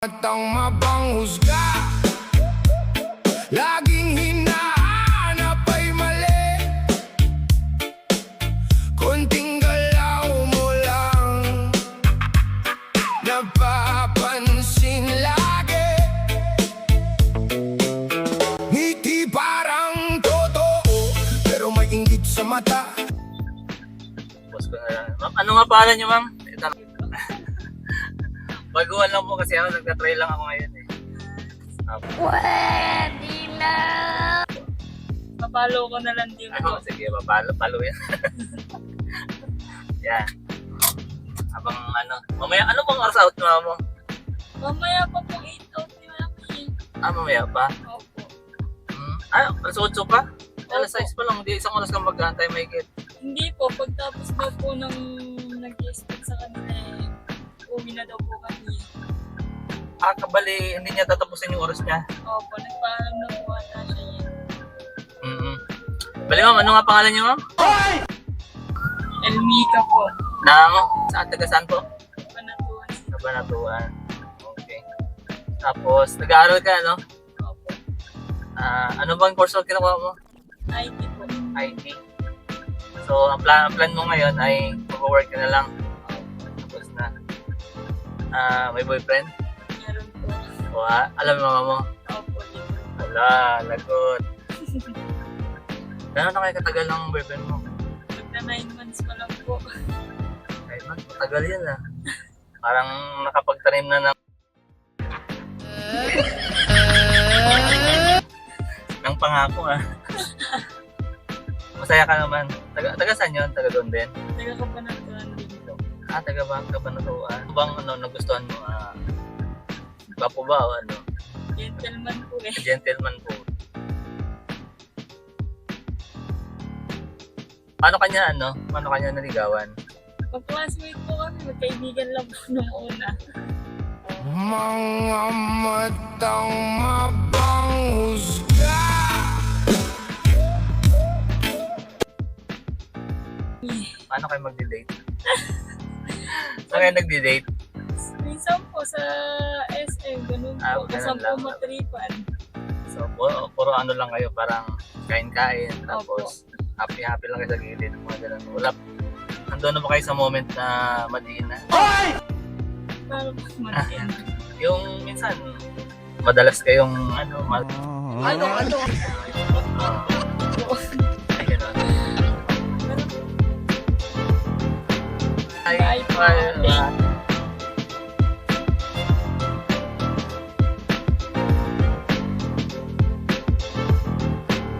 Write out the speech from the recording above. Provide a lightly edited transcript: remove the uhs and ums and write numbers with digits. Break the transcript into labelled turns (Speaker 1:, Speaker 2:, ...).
Speaker 1: matang mapanghusga. Laging hinahanap ay mali. Konting galaw mo lang napapansin lagi. Ngiti parang totoo, pero may inggit sa mata.
Speaker 2: Post ko na lang. Ma'am, ano nga pangalan niyo, ma'am? Baguhan lang po kasi ako, nagtatry lang ako ngayon eh.
Speaker 3: Pwede na.
Speaker 4: Papalo ko na lang din po.
Speaker 2: Sige, palo yan. Yan. Habang ano, mamaya, ano bang oras out mo?
Speaker 4: Mamaya pa po 8 out ni Mami.
Speaker 2: Mamaya pa?
Speaker 4: Opo.
Speaker 2: Alas 8 pa? Alas
Speaker 4: Opo.
Speaker 2: 6 pa lang, di isang oras kang mag-aantay, may get.
Speaker 4: Hindi po, pagtapos daw po ng nag-expect sa kanila eh, uwi na daw po kami.
Speaker 2: Kabali, hindi niya tatapusin yung oras niya.
Speaker 4: Opo, nagpaalam na po ata siya yan.
Speaker 2: Bali ma'am, ano nga pangalan niyo ma'am?
Speaker 4: Elmika po.
Speaker 2: Saan, taga saan po?
Speaker 4: Panatuan siya.
Speaker 2: Kabanatuan. Okay. Tapos, nag-aaral ka, no?
Speaker 4: Opo.
Speaker 2: Ano bang course na kinukuha mo?
Speaker 4: IT po.
Speaker 2: IT. So, ang plan mo ngayon ay mag-work ka na lang. Tapos na. May boyfriend?
Speaker 4: Meron po.
Speaker 2: O, alam mo mama mo?
Speaker 4: Opo, dito.
Speaker 2: Wala, lagot. Gano'n na kayo katagal ng boyfriend mo?
Speaker 4: Magna 9 months pa lang po.
Speaker 2: Ay, matagal yan ah. Parang nakapagtanim na ng pangako ah. Masaya ka naman. Taga saan yun? Taga doon din?
Speaker 4: Taga Kapanatuan dito.
Speaker 2: Taga Kabanatuan. Ano bang nagustuhan mo? Gwapo ba o ano?
Speaker 4: Gentleman po eh.
Speaker 2: Gentleman po. Paano kanya naligawan?
Speaker 4: Mag-classmate po kami, magkaibigan lang po nung una.
Speaker 1: Mga matang mapanghusga.
Speaker 2: Paano kayo magdi-date? Saan kayo nagdi-date?
Speaker 4: Minsan po sa SM, ganun po.
Speaker 2: Ganun
Speaker 4: Kasama
Speaker 2: lang.
Speaker 4: po matripan.
Speaker 2: So, puro ano lang kayo, parang kain-kain, tapos happy-happy lang kayo sa gilid, mga ganun. Wala, nandun na ba kayo sa moment na madiin na?
Speaker 4: Parang matin.
Speaker 2: Yung minsan, madalas kayong ano,
Speaker 1: Ano?
Speaker 2: ay, ganun.
Speaker 4: Bye po.
Speaker 2: Bye.